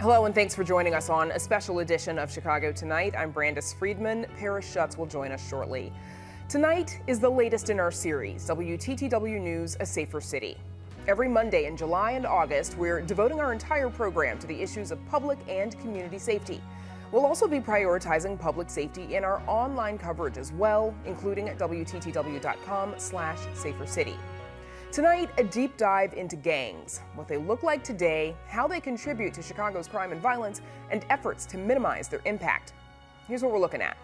Hello and thanks for joining us on a special edition of Chicago Tonight. I'm Brandis Friedman. Paris Schutz will join us shortly. Tonight is the latest in our series, WTTW News, A Safer City. Every Monday in July and August, we're devoting our entire program to the issues of public and community safety. We'll also be prioritizing public safety in our online coverage as well, including at WTTW.com/safercity. Tonight, a deep dive into gangs, what they look like today, how they contribute to Chicago's crime and violence, and efforts to minimize their impact. Here's what we're looking at.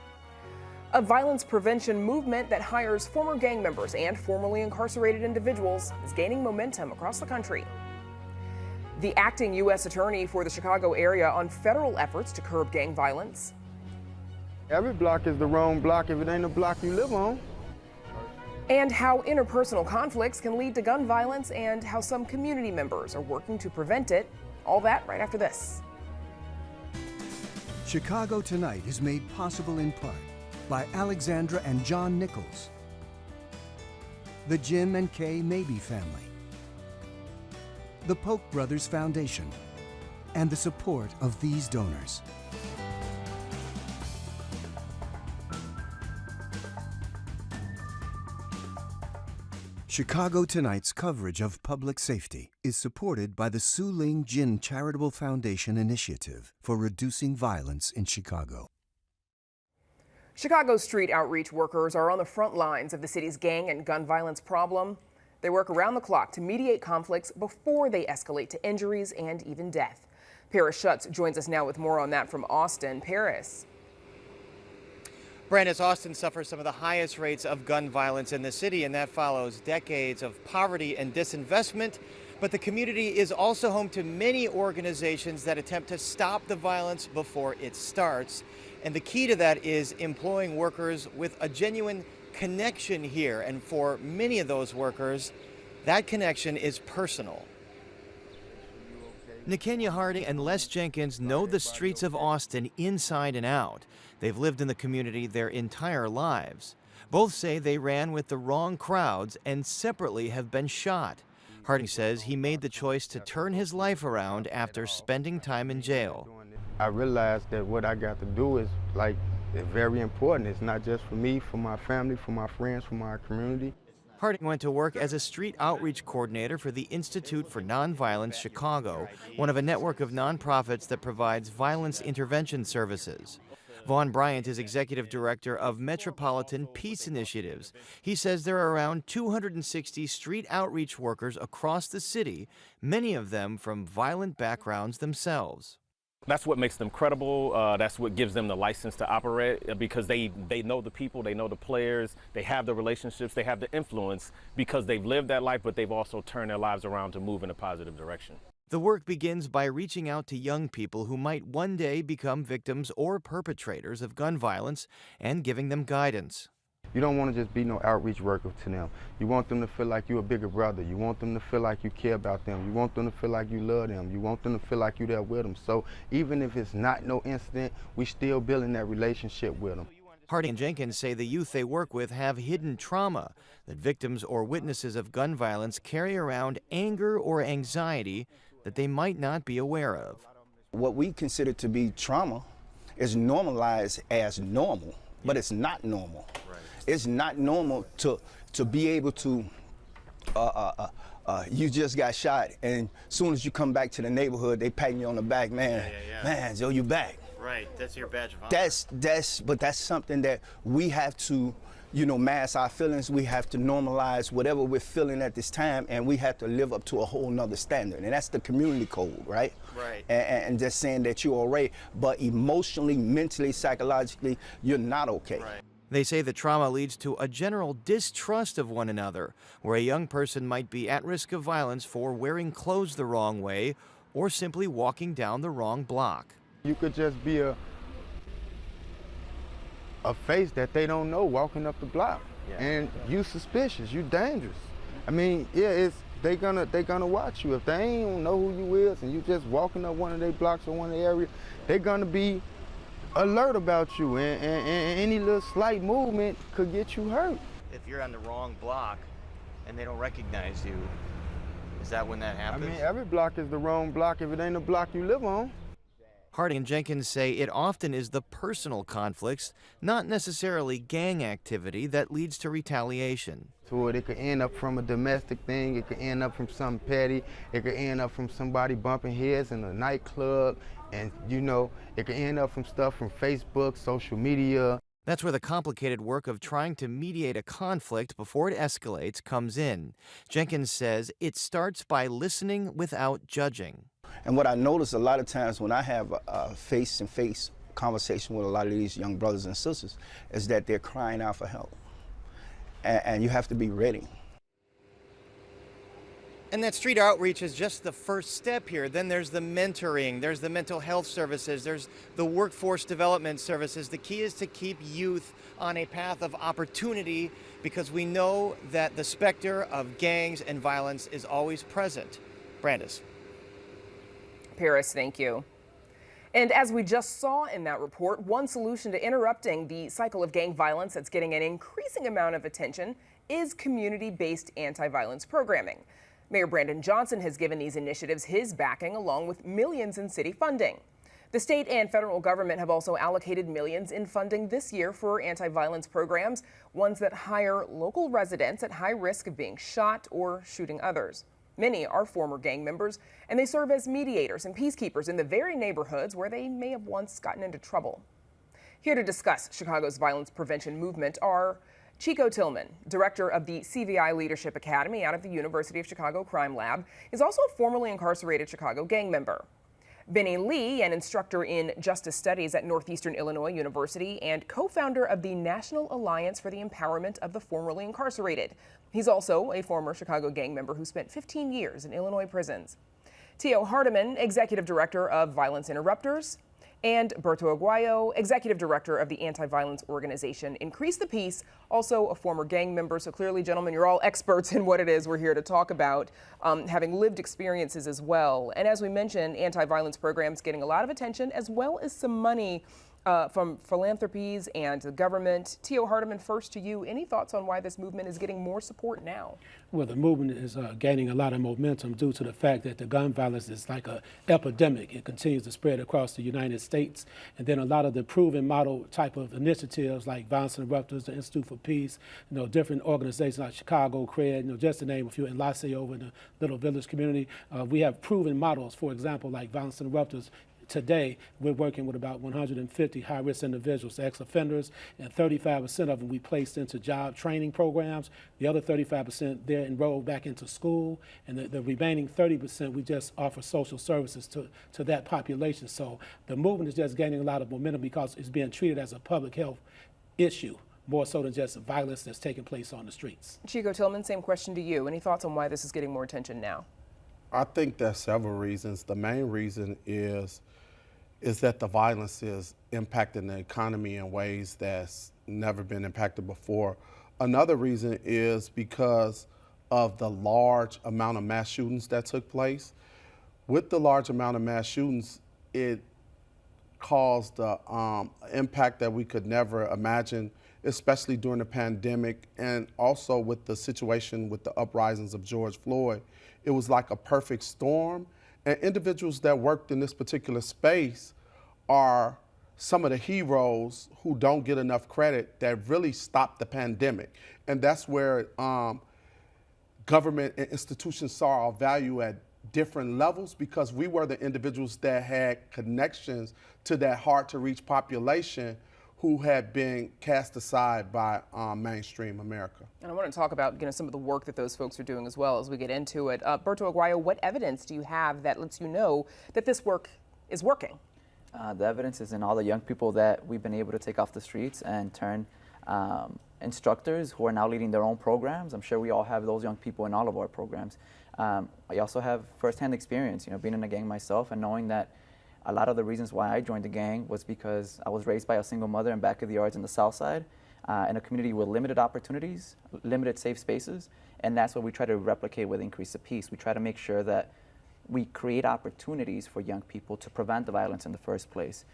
A violence prevention movement that hires former gang members and formerly incarcerated individuals is gaining momentum across the country. The acting U.S. attorney for the Chicago area on federal efforts to curb gang violence. Every block is the wrong block if it ain't a block you live on. And how interpersonal conflicts can lead to gun violence and how some community members are working to prevent it. All that right after this. Chicago Tonight is made possible in part by Alexandra and John Nichols, the Jim and Kay Mabey family, the Polk Brothers Foundation, and the support of these donors. Chicago Tonight's coverage of public safety is supported by the Su Ling Jin Charitable Foundation Initiative for Reducing Violence in Chicago. Chicago street outreach workers are on the front lines of the city's gang and gun violence problem. They work around the clock to mediate conflicts before they escalate to injuries and even death. Paris Schutz joins us now with more on that from Austin. Paris. Brandis, Austin suffers some of the highest rates of gun violence in the city, and that follows decades of poverty and disinvestment. But the community is also home to many organizations that attempt to stop the violence before it starts. And the key to that is employing workers with a genuine connection here. And for many of those workers, that connection is personal. Nikenya Harding and Les Jenkins know the streets of Austin inside and out. They've lived in the community their entire lives. Both say they ran with the wrong crowds and separately have been shot. Harding says he made the choice to turn his life around after spending time in jail. I realized that what I got to do is very important. It's not just for me, for my family, for my friends, for my community. Harding went to work as a street outreach coordinator for the Institute for Nonviolence Chicago, one of a network of nonprofits that provides violence intervention services. Vaughn Bryant is executive director of Metropolitan Peace Initiatives. He says there are around 260 street outreach workers across the city, many of them from violent backgrounds themselves. That's what makes them credible. That's what gives them the license to operate, because they know the people, they know the players, they have the relationships, they have the influence because they've lived that life, but they've also turned their lives around to move in a positive direction. The work begins by reaching out to young people who might one day become victims or perpetrators of gun violence and giving them guidance. You don't want to just be no outreach worker to them. You want them to feel like you're a bigger brother. You want them to feel like you care about them. You want them to feel like you love them. You want them to feel like you're there with them. So even if it's not no incident, we still building that relationship with them. Harding and Jenkins say the youth they work with have hidden trauma, that victims or witnesses of gun violence carry around anger or anxiety that they might not be aware of. What we consider to be trauma is normalized as normal, but it's not normal. Right. It's not normal to be able to, you just got shot, and as soon as you come back to the neighborhood, they pat you on the back, man, man, Joe, you back. Right, that's your badge of honor. But that's something that we have to, mask our feelings. We have to normalize whatever we're feeling at this time, and we have to live up to a whole nother standard, and that's the community code, right? Right. And just saying that you're all right, but emotionally, mentally, psychologically, you're not okay. Right. They say the trauma leads to a general distrust of one another, where a young person might be at risk of violence for wearing clothes the wrong way or simply walking down the wrong block. You could just be a face that they don't know walking up the block, and you suspicious, you dangerous. I mean, yeah, they gonna watch you. If they ain't know who you is and you just walking up one of their blocks or one of the area, they're gonna be alert about you, and any little slight movement could get you hurt. If you're on the wrong block and they don't recognize you, is that when that happens? I mean, every block is the wrong block if it ain't a block you live on. Harding and Jenkins say it often is the personal conflicts, not necessarily gang activity, that leads to retaliation. So it could end up from a domestic thing, it could end up from something petty, it could end up from somebody bumping heads in a nightclub, and it could end up from stuff from Facebook, social media. That's where the complicated work of trying to mediate a conflict before it escalates comes in. Jenkins says it starts by listening without judging. And what I notice a lot of times when I have a face-to-face conversation with a lot of these young brothers and sisters is that they're crying out for help. And you have to be ready. And that street outreach is just the first step here. Then there's the mentoring, there's the mental health services, there's the workforce development services. The key is to keep youth on a path of opportunity because we know that the specter of gangs and violence is always present. Brandis. Paris, thank you. And as we just saw in that report, one solution to interrupting the cycle of gang violence that's getting an increasing amount of attention is community-based anti-violence programming. Mayor Brandon Johnson has given these initiatives his backing along with millions in city funding. The state and federal government have also allocated millions in funding this year for anti-violence programs, ones that hire local residents at high risk of being shot or shooting others. Many are former gang members, and they serve as mediators and peacekeepers in the very neighborhoods where they may have once gotten into trouble. Here to discuss Chicago's violence prevention movement are Chico Tillman, director of the CVI Leadership Academy out of the University of Chicago Crime Lab, is also a formerly incarcerated Chicago gang member. Benny Lee, an instructor in justice studies at Northeastern Illinois University and co-founder of the National Alliance for the Empowerment of the Formerly Incarcerated. He's also a former Chicago gang member who spent 15 years in Illinois prisons. Tio Hardiman, executive director of Violence Interrupters, and Berto Aguayo, executive director of the anti-violence organization Increase the Peace, also a former gang member. So clearly, gentlemen, you're all experts in what it is we're here to talk about, having lived experiences as well. And as we mentioned, anti-violence programs getting a lot of attention as well as some money from philanthropies and the government. Tio Hardiman, first to you. Any thoughts on why this movement is getting more support now? Well, the movement is gaining a lot of momentum due to the fact that the gun violence is like an epidemic. It continues to spread across the United States. And then a lot of the proven model type of initiatives like Violence Interrupters, the Institute for Peace, different organizations like Chicago, CRED, just to name a few, and LACE over in the Little Village community. We have proven models, for example, like Violence Interrupters. Today, we're working with about 150 high-risk individuals, ex-offenders, and 35% of them we placed into job training programs. The other 35%, they're enrolled back into school, and the remaining 30%, we just offer social services to that population. So the movement is just gaining a lot of momentum because it's being treated as a public health issue, more so than just violence that's taking place on the streets. Chico Tillman, same question to you. Any thoughts on why this is getting more attention now? I think there's several reasons. The main reason is that the violence is impacting the economy in ways that's never been impacted before. Another reason is because of the large amount of mass shootings that took place. With the large amount of mass shootings, it caused an impact that we could never imagine, especially during the pandemic, and also with the situation with the uprisings of George Floyd. It was like a perfect storm. And individuals that worked in this particular space are some of the heroes who don't get enough credit that really stopped the pandemic. And that's where government and institutions saw our value at different levels, because we were the individuals that had connections to that hard to reach population who had been cast aside by mainstream America. And I want to talk about some of the work that those folks are doing as well as we get into it. Berto Aguayo, what evidence do you have that lets you know that this work is working? The evidence is in all the young people that we've been able to take off the streets and turn instructors who are now leading their own programs. I'm sure we all have those young people in all of our programs. I also have firsthand experience, being in a gang myself and knowing that a lot of the reasons why I joined the gang was because I was raised by a single mother in back of the yards in the South Side, in a community with limited opportunities, limited safe spaces, and that's what we try to replicate with Increase the Peace. We try to make sure that we create opportunities for young people to prevent the violence in the first place,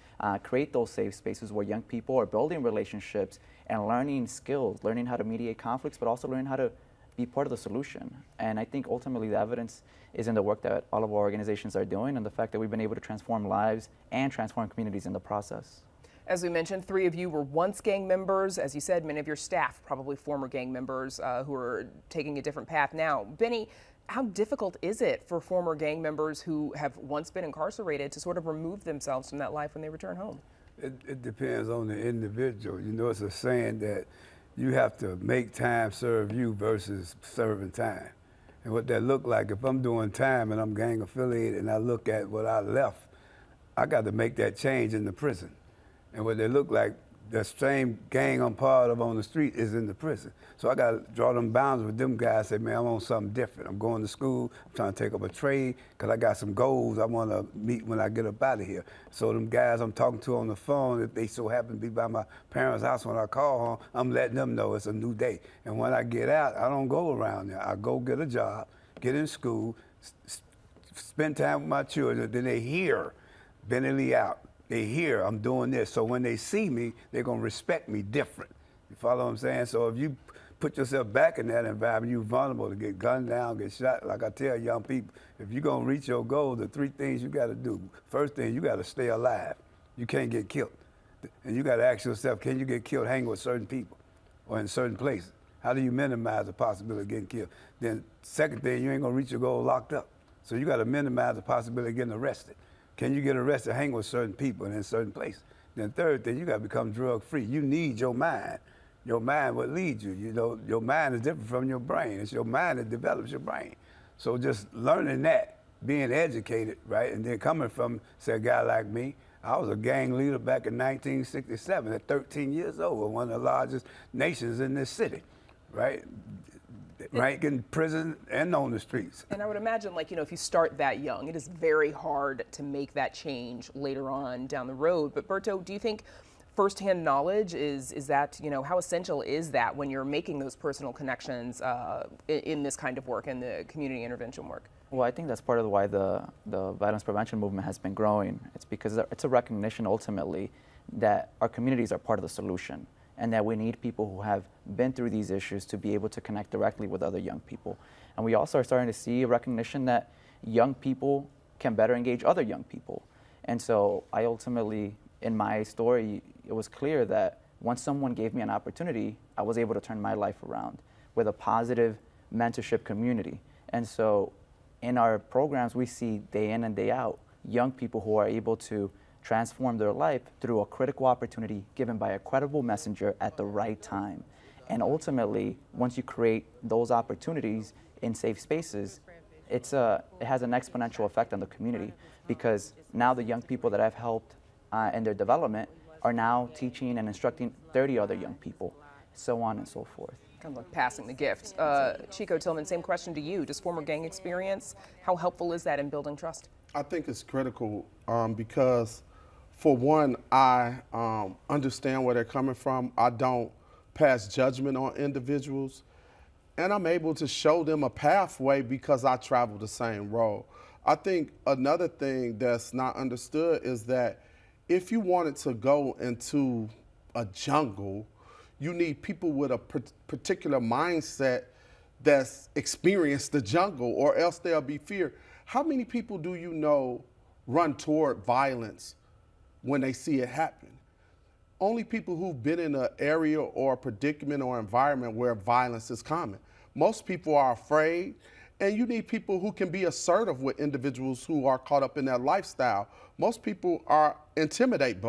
create those safe spaces where young people are building relationships and learning skills, learning how to mediate conflicts, but also learning how to be part of the solution. And I think ultimately the evidence is in the work that all of our organizations are doing and the fact that we've been able to transform lives and transform communities in the process. As we mentioned, 3 of you were once gang members. As you said, many of your staff probably former gang members who are taking a different path now. Benny, how difficult is it for former gang members who have once been incarcerated to sort of remove themselves from that life when they return home? It depends on the individual. You know, it's a saying that you have to make time serve you versus serving time. And what that look like, if I'm doing time and I'm gang affiliated and I look at what I left, I got to make that change in the prison. And what they look like, the same gang I'm part of on the street is in the prison. So I got to draw them boundaries with them guys, say, man, I want something different. I'm going to school, I'm trying to take up a trade, because I got some goals I want to meet when I get up out of here. So them guys I'm talking to on the phone, if they so happen to be by my parents' house when I call home, I'm letting them know it's a new day. And when I get out, I don't go around there. I go get a job, get in school, spend time with my children, then they hear Benny Lee out. They hear I'm doing this. So when they see me, they're going to respect me different. You follow what I'm saying? So if you put yourself back in that environment, you're vulnerable to get gunned down, get shot. Like I tell young people, if you're going to reach your goal, the 3 things you got to do. First thing, you got to stay alive. You can't get killed. And you got to ask yourself, can you get killed hanging with certain people or in certain places? How do you minimize the possibility of getting killed? Then second thing, you ain't going to reach your goal locked up. So you got to minimize the possibility of getting arrested. Can you get arrested hanging with certain people and in certain places? Then third thing, you got to become drug-free. You need your mind. Your mind will lead you. You know, your mind is different from your brain. It's your mind that develops your brain. So just learning that, being educated, right, and then coming from, say, a guy like me, I was a gang leader back in 1967 at 13 years old, one of the largest nations in this city, right? Right, in prison and on the streets. And I would imagine, like, you know, if you start that young, it is very hard to make that change later on down the road. But Berto, do you think firsthand knowledge is that, you know, how essential is that when you're making those personal connections in this kind of work, in the community intervention work? Well, I think that's part of why the violence prevention movement has been growing. It's because it's a recognition ultimately that our communities are part of the solution, and that we need people who have been through these issues to be able to connect directly with other young people. And we also are starting to see a recognition that young people can better engage other young people. And so I ultimately, in my story, it was clear that once someone gave me an opportunity, I was able to turn my life around with a positive mentorship community. And so in our programs, we see day in and day out young people who are able to transform their life through a critical opportunity given by a credible messenger at the right time. And ultimately, once you create those opportunities in safe spaces, it has an exponential effect on the community, because now the young people that I've helped in their development are now teaching and instructing 30 other young people, so on and so forth. Kind of like passing the gift. Chico Tillman, same question to you. Does former gang experience, how helpful is that in building trust? I think it's critical because, for one, I understand where they're coming from. I don't pass judgment on individuals, and I'm able to show them a pathway because I travel the same road. I think another thing that's not understood is that if you wanted to go into a jungle, you need people with a particular mindset that's experienced the jungle, or else there'll be fear. How many people do you know run toward violence when they see it happen? Only people who've been in an area or a predicament or environment where violence is common. Most people are afraid, and you need people who can be assertive with individuals who are caught up in that lifestyle. Most people are intimidated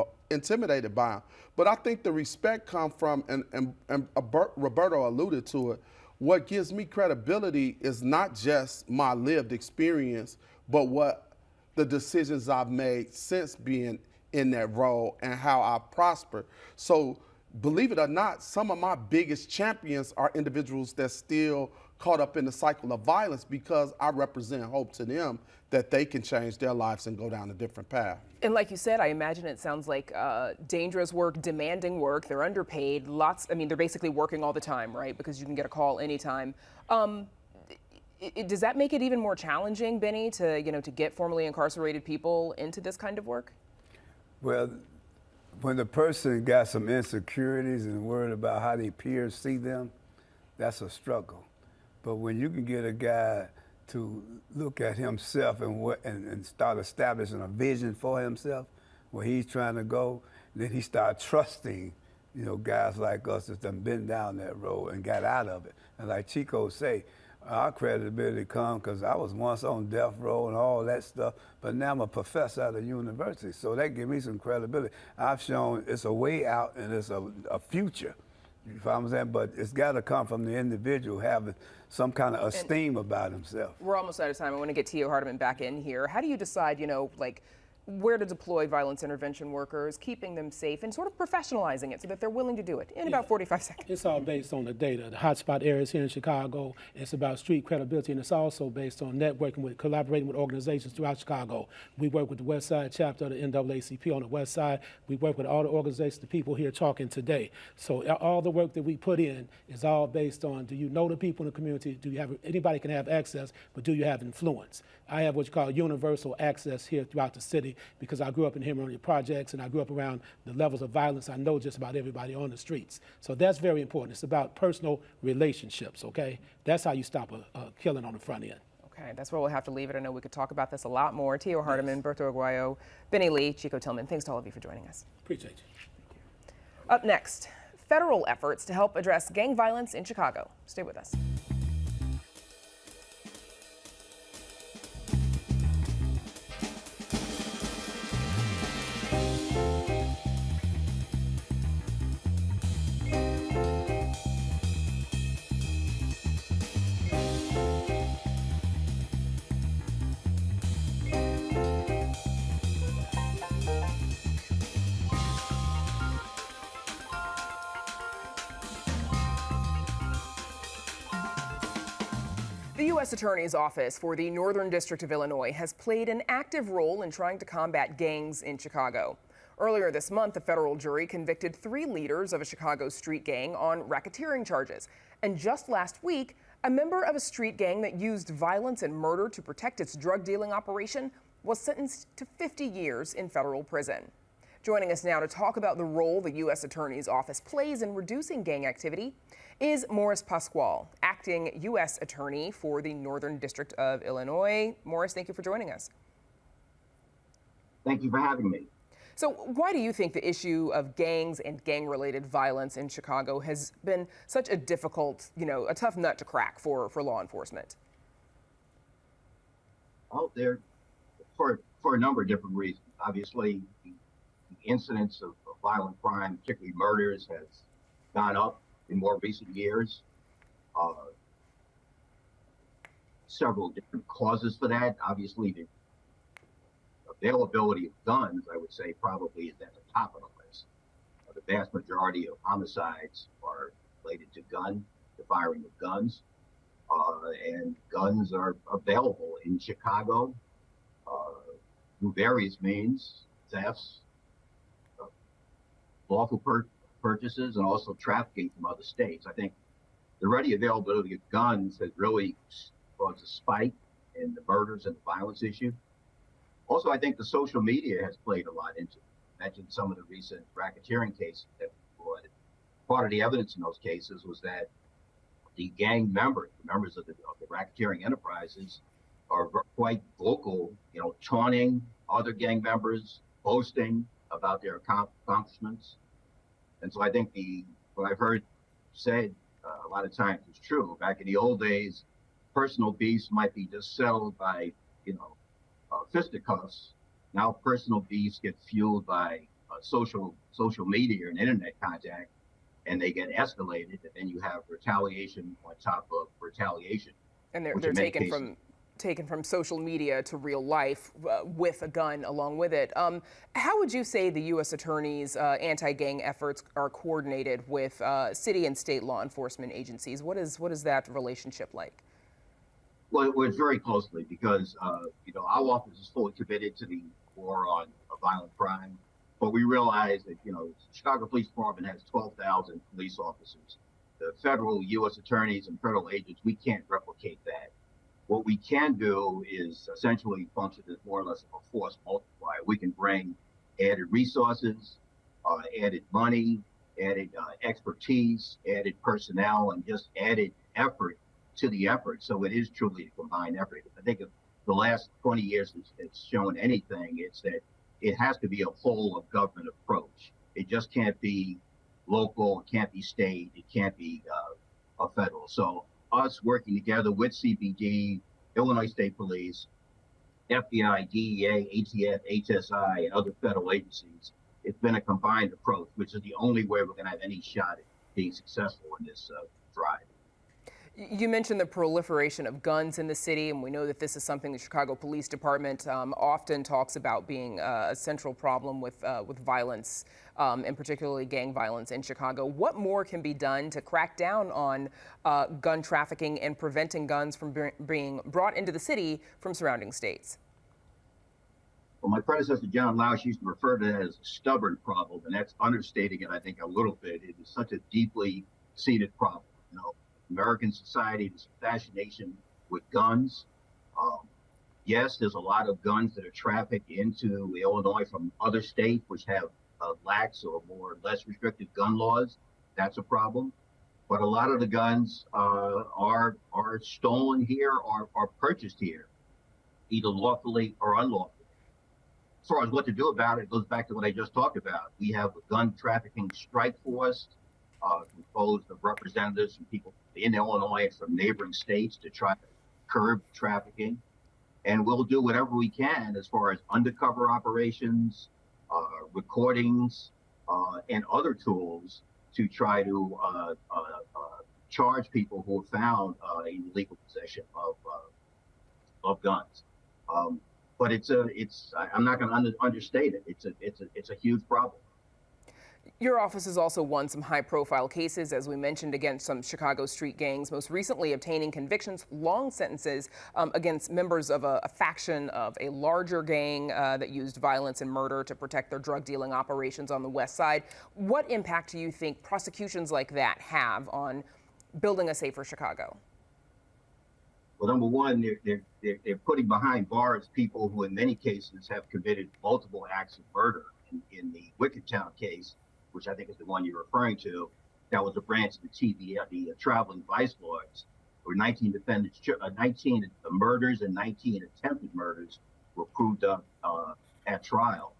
by them. But I think the respect comes from, and Roberto alluded to it, what gives me credibility is not just my lived experience, but what the decisions I've made since being in that role and how I prosper. So believe it or not, some of my biggest champions are individuals that still caught up in the cycle of violence, because I represent hope to them that they can change their lives and go down a different path. And like you said, I imagine it sounds like dangerous work, demanding work. They're underpaid. They're basically working all the time, right? Because you can get a call anytime. Does that make it even more challenging, Benny, to get formerly incarcerated people into this kind of work? Well, when the person got some insecurities and worried about how their peers see them, that's a struggle. But when you can get a guy to look at himself and start establishing a vision for himself, where he's trying to go, then he start trusting, guys like us that done been down that road and got out of it. And like Chico say, our credibility come because I was once on death row and all that stuff, but now I'm a professor at a university, so that gives me some credibility. I've shown it's a way out and it's a future. You follow what I'm saying? But it's got to come from the individual having some kind of esteem about himself. We're almost out of time. I want to get Tio Hardiman back in here. How do you decide, where to deploy violence intervention workers, keeping them safe, and sort of professionalizing it so that they're willing to do it in about 45 seconds? It's all based on the data. The hotspot areas here in Chicago, it's about street credibility, and it's also based on collaborating with organizations throughout Chicago. We work with the West Side chapter of the NAACP on the West Side. We work with all the organizations, the people here talking today. So all the work that we put in is all based on, do you know the people in the community? Do you have, anybody can have access, but do you have influence? I have what you call universal access here throughout the city because I grew up in Hemorrhagic projects and I grew up around the levels of violence. I know just about everybody on the streets. So that's very important. It's about personal relationships, okay? That's how you stop a killing on the front end. Okay, that's where we'll have to leave it. I know we could talk about this a lot more. Tio Hardiman, Berto Aguayo, Benny Lee, Chico Tillman, thanks to all of you for joining us. Appreciate you. Up next, federal efforts to help address gang violence in Chicago. Stay with us. The U.S. Attorney's Office for the Northern District of Illinois has played an active role in trying to combat gangs in Chicago. Earlier this month, a federal jury convicted 3 leaders of a Chicago street gang on racketeering charges. And just last week, a member of a street gang that used violence and murder to protect its drug dealing operation was sentenced to 50 years in federal prison. Joining us now to talk about the role the U.S. Attorney's Office plays in reducing gang activity is Morris Pasquale, acting U.S. Attorney for the Northern District of Illinois. Morris, thank you for joining us. Thank you for having me. So why do you think the issue of gangs and gang-related violence in Chicago has been such a difficult, a tough nut to crack for law enforcement? Oh, there, for a number of different reasons. Obviously, the incidence of violent crime, particularly murders, has gone up in more recent years. Several different causes for that. Obviously, the availability of guns, I would say, probably is at the top of the list. The vast majority of homicides are related to the firing of guns. And guns are available in Chicago through various means, thefts, lawful purchases, and also trafficking from other states. I think the ready availability of guns has really caused a spike in the murders and the violence issue. Also, I think the social media has played a lot into it. I mentioned some of the recent racketeering cases that we brought. Part of the evidence in those cases was that the gang members, the members of the racketeering enterprises, are quite vocal, taunting other gang members, boasting about their accomplishments. And so I think what I've heard said a lot of times is true. Back in the old days, personal beefs might be just settled by, fisticuffs. Now personal beefs get fueled by social media and internet contact, and they get escalated, and then you have retaliation on top of retaliation. And they're taken from social media to real life with a gun along with it. How would you say the U.S. Attorney's anti-gang efforts are coordinated with city and state law enforcement agencies? What is that relationship like? Well, it works very closely because, our office is fully committed to the war on violent crime. But we realize that, the Chicago Police Department has 12,000 police officers. The federal U.S. attorneys and federal agents, we can't replicate that. What we can do is essentially function as more or less of a force multiplier. We can bring added resources, added money, added expertise, added personnel, and just added effort to the effort. So it is truly a combined effort. I think if the last 20 years has shown anything, it's that it has to be a whole of government approach. It just can't be local, it can't be state, it can't be a federal. So us working together with CBD, Illinois State Police, FBI, DEA, ATF, HSI, and other federal agencies, it's been a combined approach, which is the only way we're going to have any shot at being successful in this drive. You mentioned the proliferation of guns in the city, and we know that this is something the Chicago Police Department often talks about being a central problem with violence, and particularly gang violence in Chicago. What more can be done to crack down on gun trafficking and preventing guns from being brought into the city from surrounding states? Well, my predecessor, John Lausch, used to refer to that as a stubborn problem, and that's understating it, I think, a little bit. It is such a deeply seated problem. You know, American society is a fascination with guns. Yes, there's a lot of guns that are trafficked into Illinois from other states which have lax or more or less restrictive gun laws. That's a problem. But a lot of the guns are stolen here or are purchased here, either lawfully or unlawfully. As far as what to do about it, it goes back to what I just talked about. We have a gun trafficking strike force composed of representatives from people in Illinois and from neighboring states to try to curb trafficking. And we'll do whatever we can as far as undercover operations, recordings, and other tools to try to charge people who are found in illegal possession of guns. But I'm not going to understate it. It's a huge problem. Your office has also won some high-profile cases, as we mentioned, against some Chicago street gangs, most recently obtaining convictions, long sentences against members of a faction of a larger gang that used violence and murder to protect their drug-dealing operations on the West Side. What impact do you think prosecutions like that have on building a safer Chicago? Well, number one, they're putting behind bars people who in many cases have committed multiple acts of murder. In the Wickedtown case, which I think is the one you're referring to, that was a branch of the traveling vice lords, where 19 defendants, 19 murders and 19 attempted murders were proved up at trial.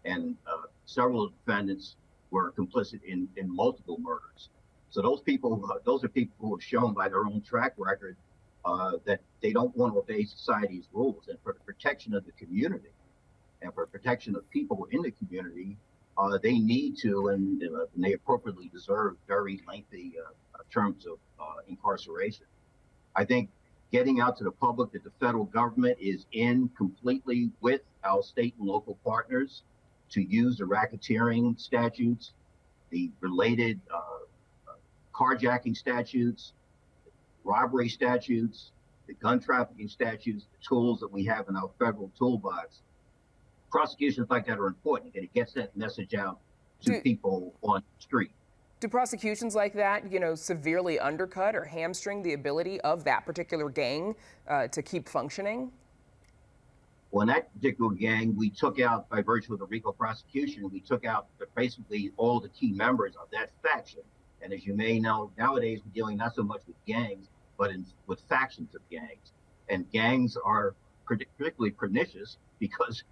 And several defendants were complicit in multiple murders. So those are people who have shown by their own track record that they don't want to obey society's rules. And for the protection of the community and for protection of people in the community, they need to, and they appropriately deserve, very lengthy terms of incarceration. I think getting out to the public that the federal government is in completely with our state and local partners to use the racketeering statutes, the related carjacking statutes, robbery statutes, the gun trafficking statutes, the tools that we have in our federal toolbox. Prosecutions like that are important, and it gets that message out to people on the street. Do prosecutions like that, severely undercut or hamstring the ability of that particular gang to keep functioning? Well, in that particular gang, we took out, by virtue of the RICO prosecution, we took out basically all the key members of that faction. And as you may know, nowadays we're dealing not so much with gangs, but with factions of gangs. And gangs are particularly pernicious because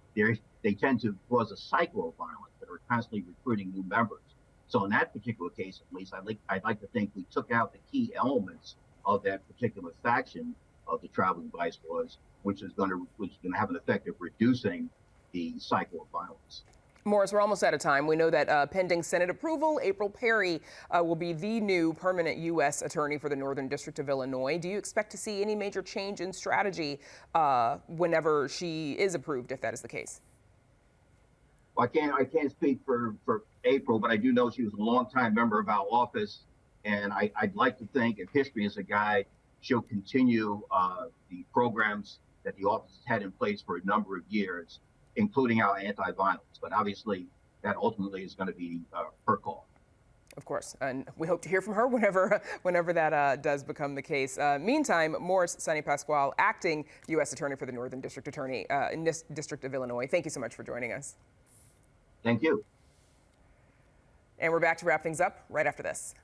they tend to cause a cycle of violence that are constantly recruiting new members. So in that particular case, at least, I'd like to think we took out the key elements of that particular faction of the traveling vice lords, which is going to have an effect of reducing the cycle of violence. Morris, we're almost out of time. We know that pending Senate approval, April Perry will be the new permanent U.S. attorney for the Northern District of Illinois. Do you expect to see any major change in strategy whenever she is approved, if that is the case? Well, I can't speak for April, but I do know she was a longtime member of our office, and I'd like to think, if history is a guide, she'll continue the programs that the office has had in place for a number of years, including our anti-violence. But obviously, that ultimately is going to be her call. Of course, and we hope to hear from her whenever that does become the case. Meantime, Morris Sonny Pasquale, acting U.S. Attorney for the Northern District Attorney in this District of Illinois. Thank you so much for joining us. Thank you. And we're back to wrap things up right after this.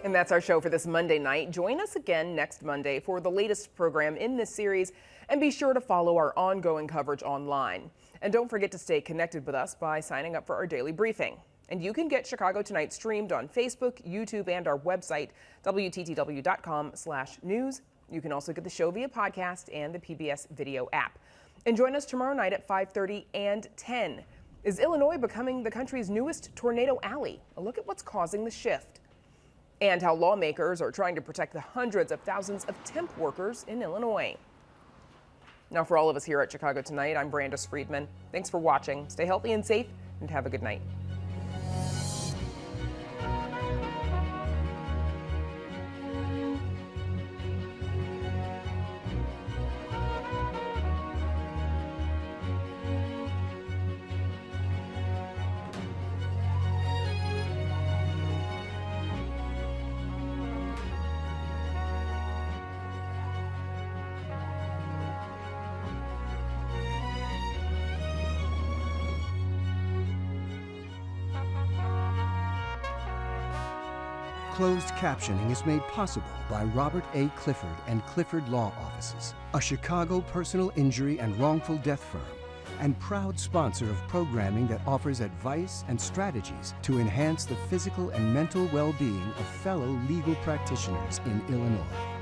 And that's our show for this Monday night. Join us again next Monday for the latest program in this series, and be sure to follow our ongoing coverage online. And don't forget to stay connected with us by signing up for our daily briefing. And you can get Chicago Tonight streamed on Facebook, YouTube, and our website, WTTW.com/news. You can also get the show via podcast and the PBS video app. And join us tomorrow night at 5:30 and 10. Is Illinois becoming the country's newest tornado alley? A look at what's causing the shift. And how lawmakers are trying to protect the hundreds of thousands of temp workers in Illinois. Now, for all of us here at Chicago Tonight, I'm Brandis Friedman. Thanks for watching. Stay healthy and safe, and have a good night. Closed captioning is made possible by Robert A. Clifford and Clifford Law Offices, a Chicago personal injury and wrongful death firm, and proud sponsor of programming that offers advice and strategies to enhance the physical and mental well-being of fellow legal practitioners in Illinois.